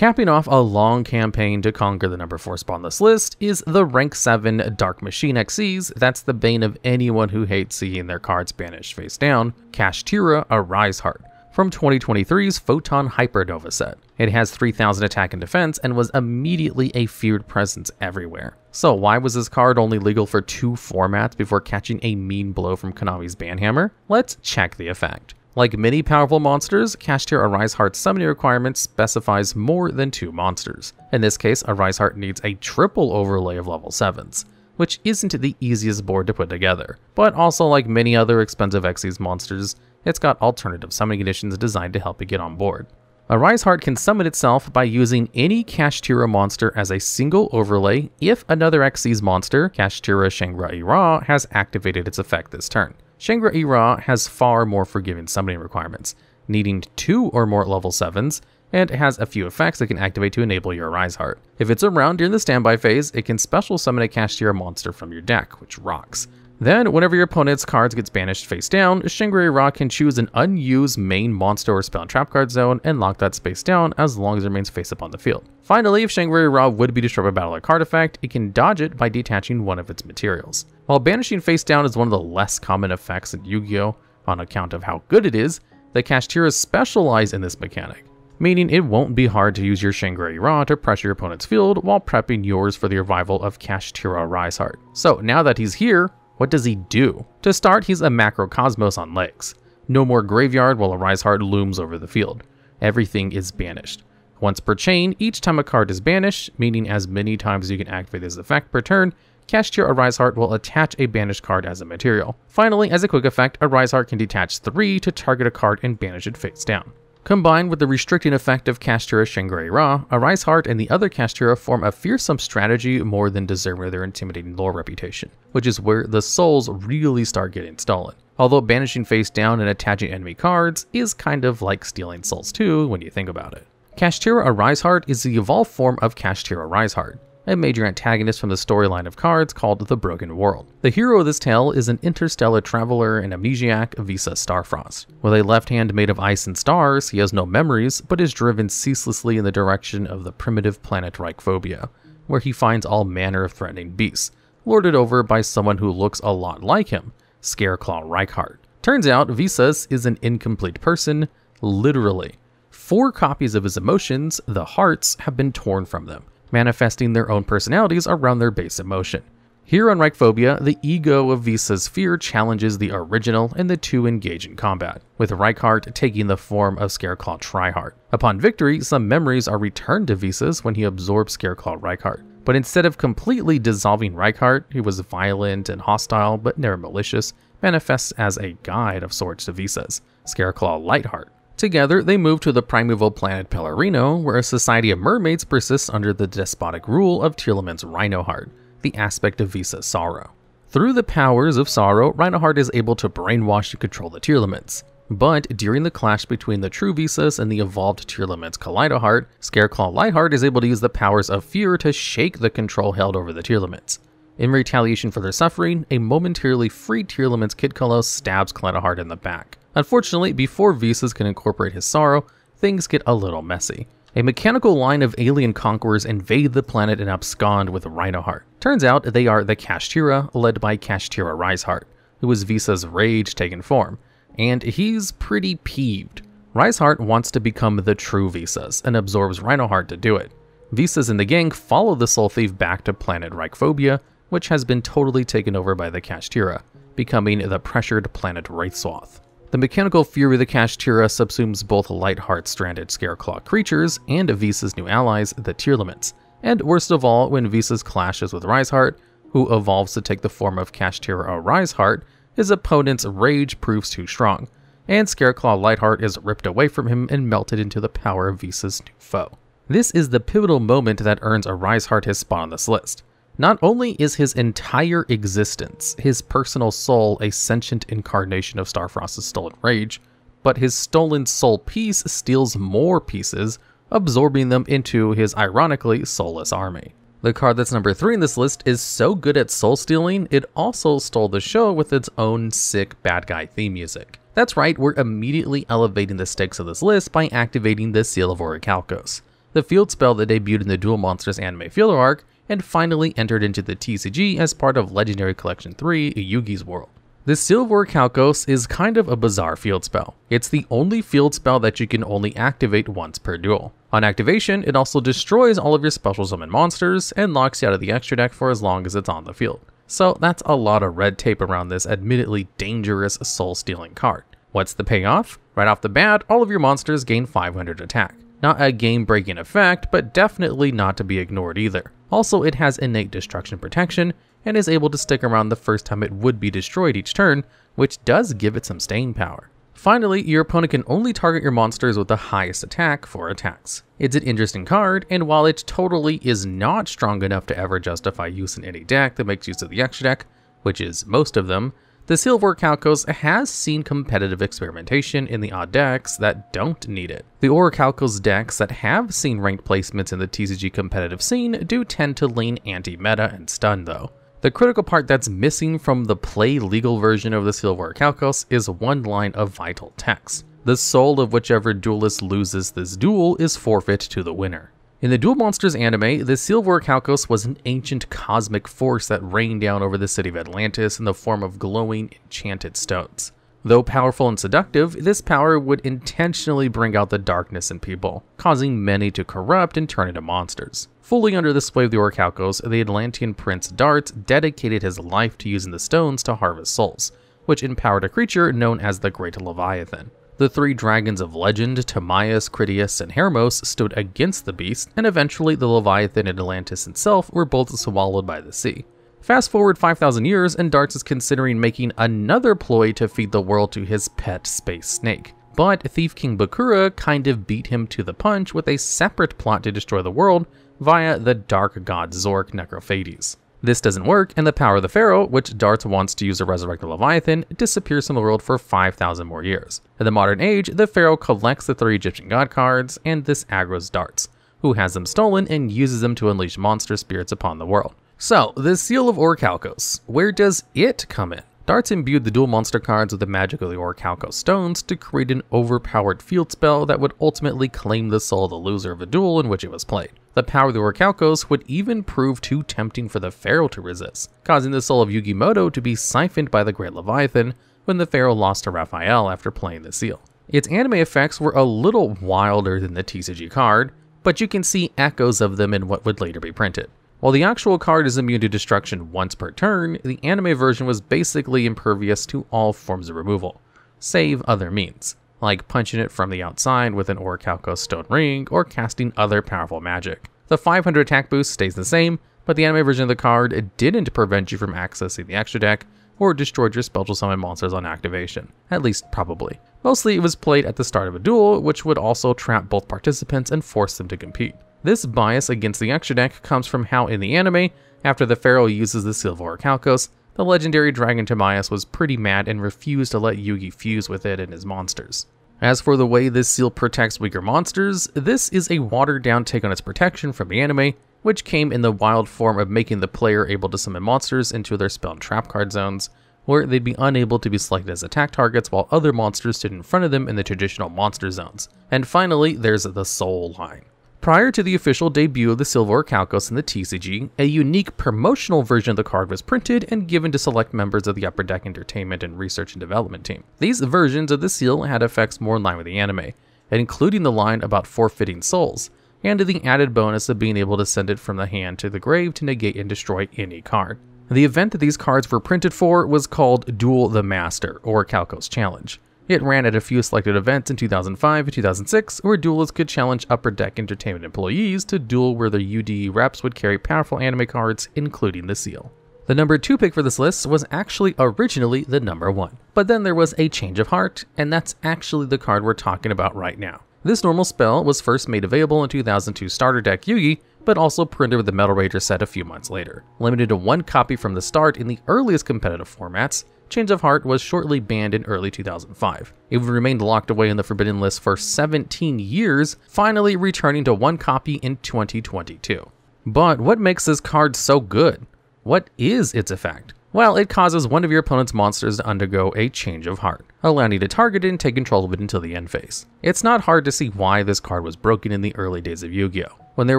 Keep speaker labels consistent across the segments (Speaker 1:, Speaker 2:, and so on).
Speaker 1: Capping off a long campaign to conquer the number 4 spot on this list is the rank 7 Dark Machine XCs. That's the bane of anyone who hates seeing their cards banished face down, Kashtira Arise-Heart, from 2023's Photon Hypernova set. It has 3000 attack and defense and was immediately a feared presence everywhere. So why was this card only legal for 2 formats before catching a mean blow from Konami's banhammer? Let's check the effect. Like many powerful monsters, Kashtira Arise-Heart's summoning requirement specifies more than 2 monsters. In this case, Arise-Heart needs a triple overlay of level 7s, which isn't the easiest board to put together. But also, like many other expensive Xyz monsters, it's got alternative summoning conditions designed to help it get on board. Arise-Heart can summon itself by using any Kashtira monster as a single overlay if another Xyz monster, Kashtira Shangri-La, has activated its effect this turn. Shangri-La has far more forgiving summoning requirements, needing 2 or more level 7s, and has a few effects that can activate to enable your Arise-Heart. If it's around during the standby phase, it can special summon a Kashtira monster from your deck, which rocks. Then, whenever your opponent's cards gets banished face down, Shangri-La can choose an unused main monster or spell trap card zone and lock that space down as long as it remains face up on the field. Finally, if Shangri-La would be destroyed by battle or card effect, it can dodge it by detaching one of its materials. While banishing face down is one of the less common effects in Yu-Gi-Oh! On account of how good it is, the Kashtiras specialize in this mechanic, meaning it won't be hard to use your Shangri-La to pressure your opponent's field while prepping yours for the revival of Kashtira Arise-Heart. So now that he's here, what does he do? To start, he's a macrocosmos on legs. No more graveyard while Arise-Heart looms over the field. Everything is banished. Once per chain, each time a card is banished, meaning as many times as you can activate this effect per turn, Kashtira Arise-Heart will attach a banished card as a material. Finally, as a quick effect, Arise-Heart can detach 3 to target a card and banish it face down. Combined with the restricting effect of Kashtira Shangri-La, Arise-Heart and the other Kashtira form a fearsome strategy more than deserving of their intimidating lore reputation, which is where the souls really start getting stolen. Although banishing face down and attaching enemy cards is kind of like stealing souls too when you think about it. Kashtira Arise-Heart is the evolved form of Kashtira Arise-Heart, a major antagonist from the storyline of cards called The Broken World. The hero of this tale is an interstellar traveler and amnesiac, Visa Starfrost. With a left hand made of ice and stars, he has no memories, but is driven ceaselessly in the direction of the primitive planet Reichphobia, where he finds all manner of threatening beasts, lorded over by someone who looks a lot like him, Scareclaw Reichheart. Turns out, Visas is an incomplete person, literally. 4 copies of his emotions, the hearts, have been torn from them, manifesting their own personalities around their base emotion. Here on Reichphobia, the ego of Visa's fear challenges the original and the 2 engage in combat, with Reichheart taking the form of Scareclaw Triheart. Upon victory, some memories are returned to Visas when he absorbs Scareclaw Reichheart. But instead of completely dissolving Reichheart, who was violent and hostile but never malicious, manifests as a guide of sorts to Visas, Scareclaw Lightheart. Together, they move to the primeval planet Pellerino, where a society of mermaids persists under the despotic rule of Tearlaman's Rhinoheart, the aspect of Visa's sorrow. Through the powers of sorrow, Rhinoheart is able to brainwash and control the Tearlamans. But during the clash between the true Visas and the evolved Tearlaman's Kaleidoheart, Scareclaw Lightheart is able to use the powers of fear to shake the control held over the Tearlamans. In retaliation for their suffering, a momentarily freed Tearlaman's Kidkalos stabs Kaleidoheart in the back. Unfortunately, before Visas can incorporate his sorrow, things get a little messy. A mechanical line of alien conquerors invade the planet and abscond with Rhinoheart. Turns out they are the Kashtira, led by Kashtira Arise-Heart, who is Visa's rage taken form, and he's pretty peeved. Arise-Heart wants to become the true Visas and absorbs Rhinoheart to do it. Visas and the gang follow the Soul Thief back to planet Reichphobia, which has been totally taken over by the Kashtira, becoming the pressured planet Wraithswath. The mechanical fury of the Kashtira subsumes both Lightheart's stranded Scareclaw creatures and Visa's new allies, the Tearlamans. And worst of all, when Visas clashes with Arise-Heart, who evolves to take the form of Kashtira Arise-Heart, his opponent's rage proves too strong, and Scareclaw Lightheart is ripped away from him and melted into the power of Visa's new foe. This is the pivotal moment that earns Arise-Heart his spot on this list. Not only is his entire existence, his personal soul, a sentient incarnation of Starfrost's stolen rage, but his stolen soul piece steals more pieces, absorbing them into his ironically soulless army. The card that's number 3 in this list is so good at soul stealing, it also stole the show with its own sick bad guy theme music. That's right, we're immediately elevating the stakes of this list by activating the Seal of Orichalcos, the field spell that debuted in the Duel Monsters anime filler arc, and finally entered into the TCG as part of Legendary Collection 3, Yugi's World. The Seal of Orichalcos is kind of a bizarre field spell. It's the only field spell that you can only activate once per duel. On activation, it also destroys all of your special summon monsters and locks you out of the extra deck for as long as it's on the field. So that's a lot of red tape around this admittedly dangerous soul-stealing card. What's the payoff? Right off the bat, all of your monsters gain 500 attack. Not a game-breaking effect, but definitely not to be ignored either. Also, it has innate destruction protection, and is able to stick around the first time it would be destroyed each turn, which does give it some staying power. Finally, your opponent can only target your monsters with the highest attack for attacks. It's an interesting card, and while it totally is not strong enough to ever justify use in any deck that makes use of the extra deck, which is most of them, the Seal of Orichalcos has seen competitive experimentation in the odd decks that don't need it. The Orichalcos decks that have seen ranked placements in the TCG competitive scene do tend to lean anti-meta and stun though. The critical part that's missing from the play-legal version of the Seal of Orichalcos is one line of vital text. The soul of whichever duelist loses this duel is forfeit to the winner. In the Duel Monsters anime, the Seal of Orichalcos was an ancient cosmic force that rained down over the city of Atlantis in the form of glowing, enchanted stones. Though powerful and seductive, this power would intentionally bring out the darkness in people, causing many to corrupt and turn into monsters. Fully under the sway of the Orichalcos, the Atlantean prince Darts dedicated his life to using the stones to harvest souls, which empowered a creature known as the Great Leviathan. The three dragons of legend, Timaeus, Critias, and Hermos, stood against the beast, and eventually the Leviathan and Atlantis itself were both swallowed by the sea. Fast forward 5,000 years, and Darts is considering making another ploy to feed the world to his pet space snake. But Thief King Bakura kind of beat him to the punch with a separate plot to destroy the world via the dark god Zork Necrophades. This doesn't work, and the power of the Pharaoh, which Darts wants to use to resurrect the Leviathan, disappears from the world for 5,000 more years. In the modern age, the Pharaoh collects the 3 Egyptian god cards, and this aggroes Darts, who has them stolen and uses them to unleash monster spirits upon the world. So, the Seal of Orichalcos, where does it come in? Darts imbued the dual monster cards with the magic of the Orichalcos stones to create an overpowered field spell that would ultimately claim the soul of the loser of a duel in which it was played. The power of the Orichalcos would even prove too tempting for the Pharaoh to resist, causing the soul of Yugimoto to be siphoned by the Great Leviathan when the Pharaoh lost to Raphael after playing the seal. Its anime effects were a little wilder than the TCG card, but you can see echoes of them in what would later be printed. While the actual card is immune to destruction once per turn, the anime version was basically impervious to all forms of removal, save other means, like punching it from the outside with an Orichalcos stone ring or casting other powerful magic. The 500 attack boost stays the same, but the anime version of the card didn't prevent you from accessing the extra deck or destroyed your special summon monsters on activation, at least probably. Mostly it was played at the start of a duel, which would also trap both participants and force them to compete. This bias against the extra deck comes from how in the anime, after the Pharaoh uses the Seal of Orichalcos, the legendary dragon Timaeus was pretty mad and refused to let Yugi fuse with it and his monsters. As for the way this seal protects weaker monsters, this is a watered down take on its protection from the anime, which came in the wild form of making the player able to summon monsters into their spell and trap card zones, where they'd be unable to be selected as attack targets while other monsters stood in front of them in the traditional monster zones. And finally, there's the soul line. Prior to the official debut of the Seal of Orichalcos in the TCG, a unique promotional version of the card was printed and given to select members of the Upper Deck Entertainment and Research and Development team. These versions of the seal had effects more in line with the anime, including the line about forfeiting souls, and the added bonus of being able to send it from the hand to the grave to negate and destroy any card. The event that these cards were printed for was called Duel the Master, Orichalcos Challenge. It ran at a few selected events in 2005 and 2006, where duelists could challenge Upper Deck Entertainment employees to duel where their UDE reps would carry powerful anime cards, including the seal. The number 2 pick for this list was actually originally the number 1, but then there was a change of heart, and that's actually the card we're talking about right now. This normal spell was first made available in 2002 starter deck Yugi, but also printed with the Metal Rager set a few months later. Limited to 1 copy from the start in the earliest competitive formats, Change of Heart was shortly banned in early 2005. It remained locked away in the Forbidden List for 17 years, finally returning to 1 copy in 2022. But what makes this card so good? What is its effect? Well, it causes one of your opponent's monsters to undergo a change of heart, allowing you to target it and take control of it until the end phase. It's not hard to see why this card was broken in the early days of Yu-Gi-Oh! When there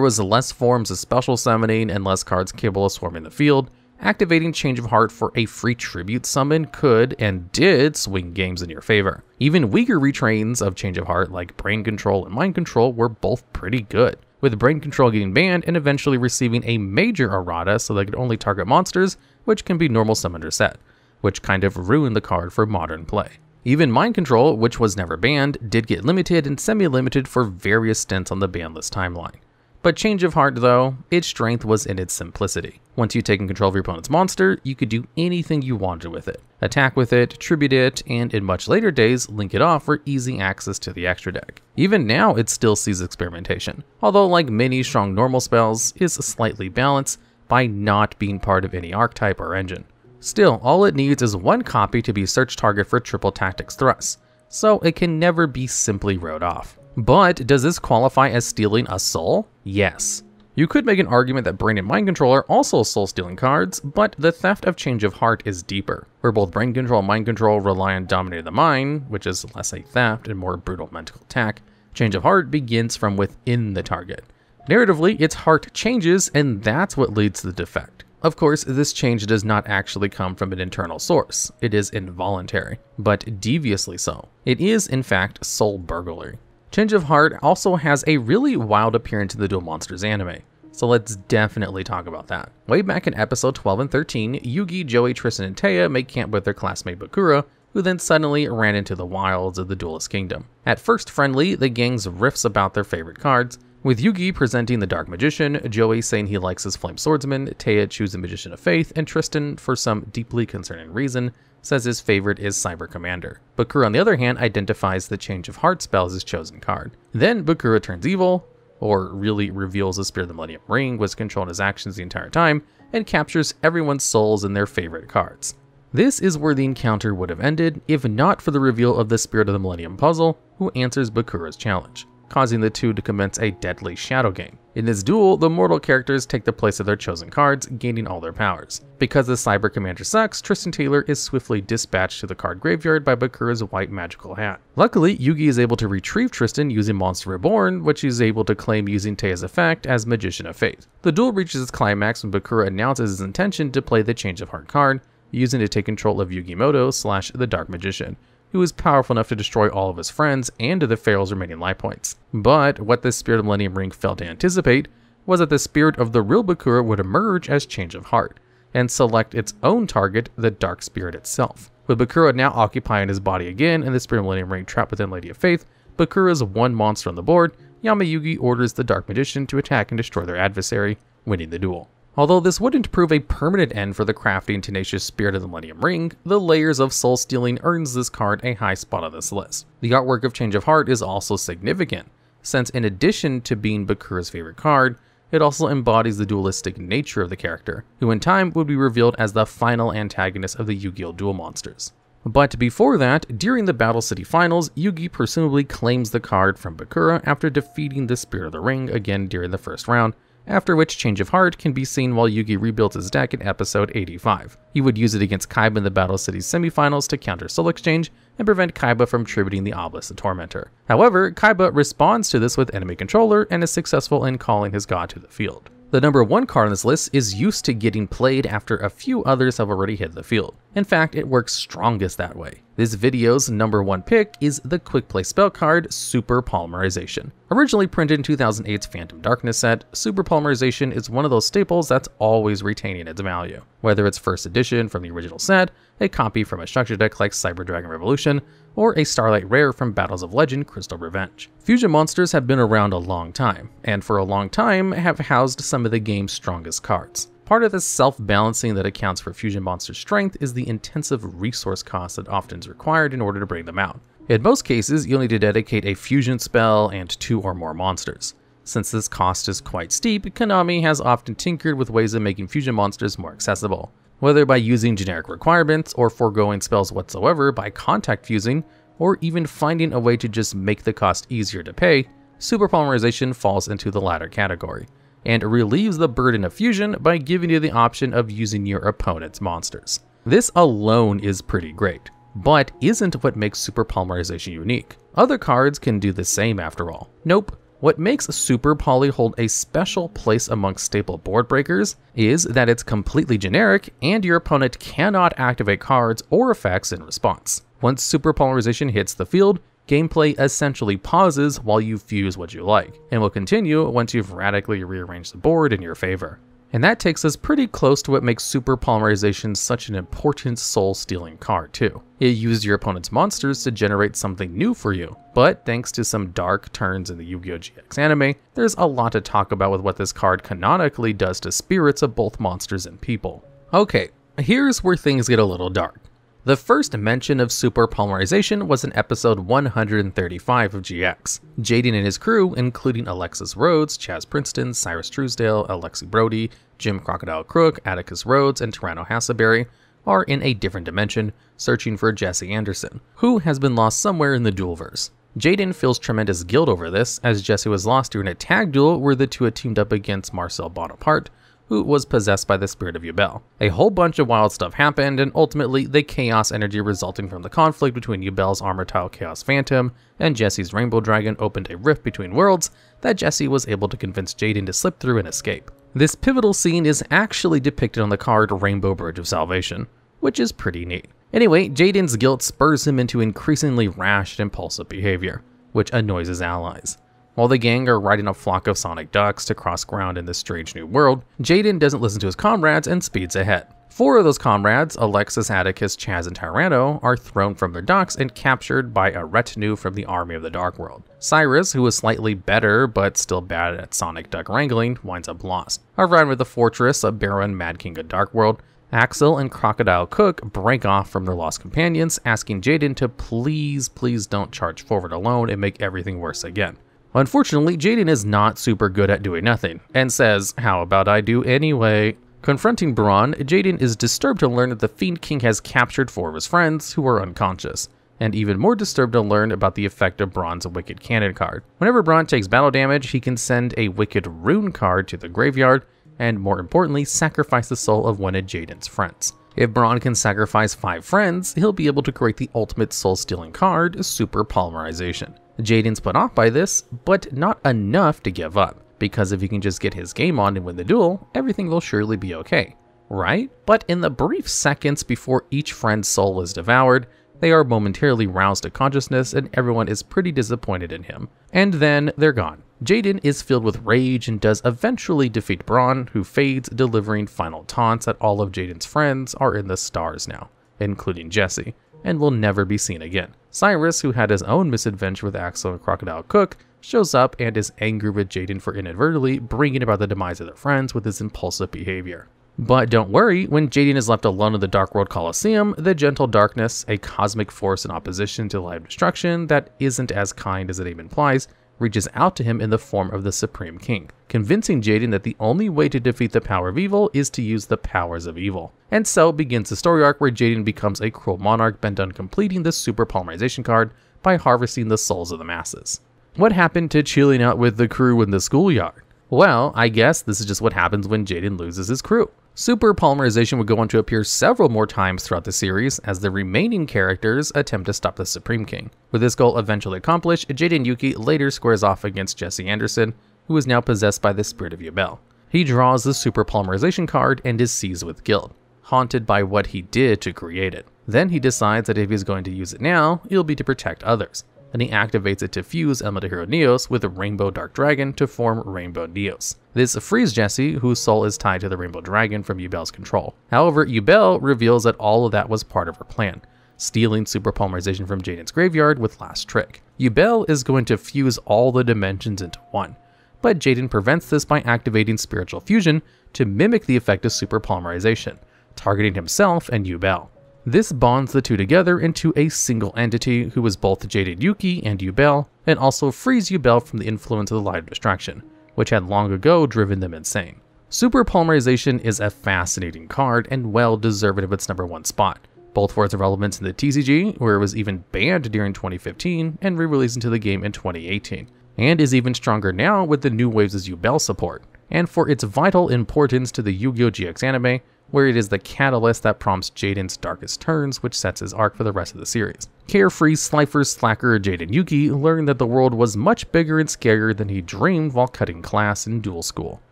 Speaker 1: was less forms of special summoning and less cards capable of swarming the field, activating Change of Heart for a free tribute summon could and did swing games in your favor. Even weaker retrains of Change of Heart like Brain Control and Mind Control were both pretty good, with Brain Control getting banned and eventually receiving a major errata so they could only target monsters which can be normal summoned or set, which kind of ruined the card for modern play. Even Mind Control, which was never banned, did get limited and semi-limited for various stints on the ban list timeline. But Change of Heart though, its strength was in its simplicity. Once you'd taken control of your opponent's monster, you could do anything you wanted with it. Attack with it, tribute it, and in much later days, link it off for easy access to the extra deck. Even now, it still sees experimentation, although like many strong normal spells, is slightly balanced by not being part of any archetype or engine. Still, all it needs is one copy to be search target for triple tactics thrusts, so it can never be simply wrote off. But does this qualify as stealing a soul? Yes. You could make an argument that Brain and Mind Control are also soul-stealing cards, but the theft of Change of Heart is deeper, where both Brain Control and Mind Control rely on dominating the mind, which is less a theft and more brutal mental attack. Change of Heart begins from within the target. Narratively, its heart changes, and that's what leads to the defect. Of course, this change does not actually come from an internal source. It is involuntary, but deviously so. It is, in fact, soul burglary. Change of Heart also has a really wild appearance in the Duel Monsters anime, so let's definitely talk about that. Way back in episode 12 and 13, Yugi, Joey, Tristan, and Taya make camp with their classmate Bakura, who then suddenly ran into the wilds of the Duelist Kingdom. At first friendly, the gangs riffs about their favorite cards, with Yugi presenting the Dark Magician, Joey saying he likes his Flame Swordsman, Taya choosing Magician of Faith, and Tristan, for some deeply concerning reason, says his favorite is Cyber Commander. Bakura, on the other hand, identifies the Change of Heart spell as his chosen card. Then Bakura turns evil, or really reveals the Spirit of the Millennium Ring was controlling his actions the entire time, and captures everyone's souls in their favorite cards. This is where the encounter would have ended, if not for the reveal of the Spirit of the Millennium puzzle, who answers Bakura's challenge, causing the two to commence a deadly shadow game. In this duel, the mortal characters take the place of their chosen cards, gaining all their powers. Because the Cyber Commander sucks, Tristan Taylor is swiftly dispatched to the card graveyard by Bakura's white magical hat. Luckily, Yugi is able to retrieve Tristan using Monster Reborn, which he's able to claim using Taya's effect as Magician of Faith. The duel reaches its climax when Bakura announces his intention to play the Change of Heart card, using to take control of Yugimoto / the Dark Magician, who is powerful enough to destroy all of his friends and the Pharaoh's remaining life points. But what the Spirit of Millennium Ring failed to anticipate was that the spirit of the real Bakura would emerge as Change of Heart, and select its own target, the Dark Spirit itself. With Bakura now occupying his body again and the Spirit of Millennium Ring trapped within Lady of Faith, Bakura's one monster on the board, Yamayugi orders the Dark Magician to attack and destroy their adversary, winning the duel. Although this wouldn't prove a permanent end for the crafty and tenacious Spirit of the Millennium Ring, the layers of soul stealing earns this card a high spot on this list. The artwork of Change of Heart is also significant, since in addition to being Bakura's favorite card, it also embodies the dualistic nature of the character, who in time would be revealed as the final antagonist of the Yu-Gi-Oh! Duel Monsters. But before that, during the Battle City Finals, Yugi presumably claims the card from Bakura after defeating the Spirit of the Ring again during the first round, after which Change of Heart can be seen while Yugi rebuilds his deck in episode 85. He would use it against Kaiba in the Battle City semifinals to counter Soul Exchange and prevent Kaiba from tributing the Obelisk the Tormentor. However, Kaiba responds to this with Enemy Controller and is successful in calling his god to the field. The number 1 card on this list is used to getting played after a few others have already hit the field. In fact, it works strongest that way. This video's number 1 pick is the quick play spell card, Super Polymerization. Originally printed in 2008's Phantom Darkness set, Super Polymerization is one of those staples that's always retaining its value. Whether it's first edition from the original set, a copy from a structure deck like Cyber Dragon Revolution, or a Starlight Rare from Battles of Legend Crystal Revenge. Fusion monsters have been around a long time, and for a long time have housed some of the game's strongest cards. Part of the self-balancing that accounts for fusion monsters' strength is the intensive resource cost that often is required in order to bring them out. In most cases, you'll need to dedicate a fusion spell and 2 or more monsters. Since this cost is quite steep, Konami has often tinkered with ways of making fusion monsters more accessible. Whether by using generic requirements or foregoing spells whatsoever by contact fusing, or even finding a way to just make the cost easier to pay, Super Polymerization falls into the latter category. and relieves the burden of fusion by giving you the option of using your opponent's monsters. This alone is pretty great, but isn't what makes Super Polymerization unique. Other cards can do the same after all. Nope. What makes Super Poly hold a special place amongst staple board breakers is that it's completely generic and your opponent cannot activate cards or effects in response. Once Super Polymerization hits the field, gameplay essentially pauses while you fuse what you like, and will continue once you've radically rearranged the board in your favor. And that takes us pretty close to what makes Super Polymerization such an important soul-stealing card too. It uses your opponent's monsters to generate something new for you, but thanks to some dark turns in the Yu-Gi-Oh! GX anime, there's a lot to talk about with what this card canonically does to spirits of both monsters and people. Okay, here's where things get a little dark. The first mention of Super Polymerization was in episode 135 of GX. Jaden and his crew, including Alexis Rhodes, Chaz Princeton, Cyrus Truesdale, Alexi Brody, Jim Crocodile Crook, Atticus Rhodes, and Tyranno Hasselberry, are in a different dimension, searching for Jesse Anderson, who has been lost somewhere in the Duelverse. Jaden feels tremendous guilt over this, as Jesse was lost during a tag duel where the two had teamed up against Marcel Bonaparte, who was possessed by the spirit of Yubel. A whole bunch of wild stuff happened, and ultimately the chaos energy resulting from the conflict between Yubel's Armor Tile Chaos Phantom and Jesse's Rainbow Dragon opened a rift between worlds that Jesse was able to convince Jaden to slip through and escape. This pivotal scene is actually depicted on the card Rainbow Bridge of Salvation, which is pretty neat. Anyway, Jaden's guilt spurs him into increasingly rash and impulsive behavior, which annoys his allies. While the gang are riding a flock of sonic ducks to cross ground in this strange new world, Jaden doesn't listen to his comrades and speeds ahead. 4 of those comrades, Alexis, Atticus, Chaz, and Tyranno, are thrown from their ducks and captured by a retinue from the army of the Dark World. Cyrus, who is slightly better but still bad at sonic duck wrangling, winds up lost. Arriving at the fortress of Baron Mad King of Dark World, Axel and Crocodile Cook break off from their lost companions, asking Jaden to please don't charge forward alone and make everything worse again. Unfortunately, Jaden is not super good at doing nothing, and says, "How about I do anyway?" Confronting Braun, Jaden is disturbed to learn that the Fiend King has captured 4 of his friends who are unconscious, and even more disturbed to learn about the effect of Braun's Wicked Cannon card. Whenever Braun takes battle damage, he can send a Wicked Rune card to the graveyard, and more importantly, sacrifice the soul of one of Jaden's friends. If Braun can sacrifice 5 friends, he'll be able to create the ultimate soul-stealing card, Super Polymerization. Jaden's put off by this, but not enough to give up, because if he can just get his game on and win the duel, everything will surely be okay, right? But in the brief seconds before each friend's soul is devoured, they are momentarily roused to consciousness and everyone is pretty disappointed in him. And then they're gone. Jaden is filled with rage and does eventually defeat Braun, who fades, delivering final taunts that all of Jaden's friends are in the stars now, including Jesse, and will never be seen again. Cyrus, who had his own misadventure with Axel and Crocodile Cook, shows up and is angry with Jaden for inadvertently bringing about the demise of their friends with his impulsive behavior. But don't worry, when Jaden is left alone in the Dark World Coliseum, the Gentle Darkness, a cosmic force in opposition to the Light of Destruction that isn't as kind as the name implies, reaches out to him in the form of the Supreme King, convincing Jaden that the only way to defeat the power of evil is to use the powers of evil. And so begins the story arc where Jaden becomes a cruel monarch bent on completing the Super Polymerization card by harvesting the souls of the masses. What happened to chilling out with the crew in the schoolyard? Well, I guess this is just what happens when Jaden loses his crew. Super Polymerization would go on to appear several more times throughout the series as the remaining characters attempt to stop the Supreme King. With this goal eventually accomplished, Jaden Yuki later squares off against Jesse Anderson, who is now possessed by the spirit of Yubel. He draws the Super Polymerization card and is seized with guilt, haunted by what he did to create it. Then he decides that if he's going to use it now, it'll be to protect others, and he activates it to fuse Elemental Hero Neos with a Rainbow Dark Dragon to form Rainbow Neos. This frees Jesse, whose soul is tied to the Rainbow Dragon, from Yubel's control. However, Yubel reveals that all of that was part of her plan, stealing Super Polymerization from Jaden's graveyard with Last Trick. Yubel is going to fuse all the dimensions into one, but Jaden prevents this by activating Spiritual Fusion to mimic the effect of Super Polymerization, targeting himself and Yubel. This bonds the two together into a single entity who is both Jaden Yuki and Yubel, and also frees Yubel from the influence of the Light of Destruction, which had long ago driven them insane. Super Polymerization is a fascinating card and well deserved of its #1 spot, both for its relevance in the TCG, where it was even banned during 2015 and re-released into the game in 2018, and is even stronger now with the new Waves' Yubel support, and for its vital importance to the Yu-Gi-Oh! GX anime, where it is the catalyst that prompts Jaden's darkest turns, which sets his arc for the rest of the series. Carefree, slifer, slacker Jaden Yugi learned that the world was much bigger and scarier than he dreamed while cutting class in duel school.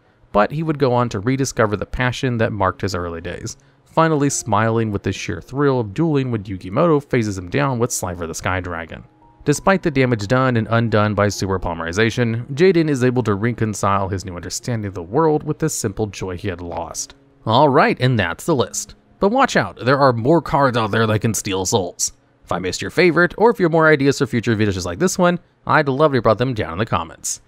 Speaker 1: But he would go on to rediscover the passion that marked his early days, finally smiling with the sheer thrill of dueling when Yugimoto phases him down with Slifer the Sky Dragon. Despite the damage done and undone by super polymerization, Jaden is able to reconcile his new understanding of the world with the simple joy he had lost. Alright, and that's the list. But watch out, there are more cards out there that can steal souls. If I missed your favorite, or if you have more ideas for future videos just like this one, I'd love to hear about them down in the comments.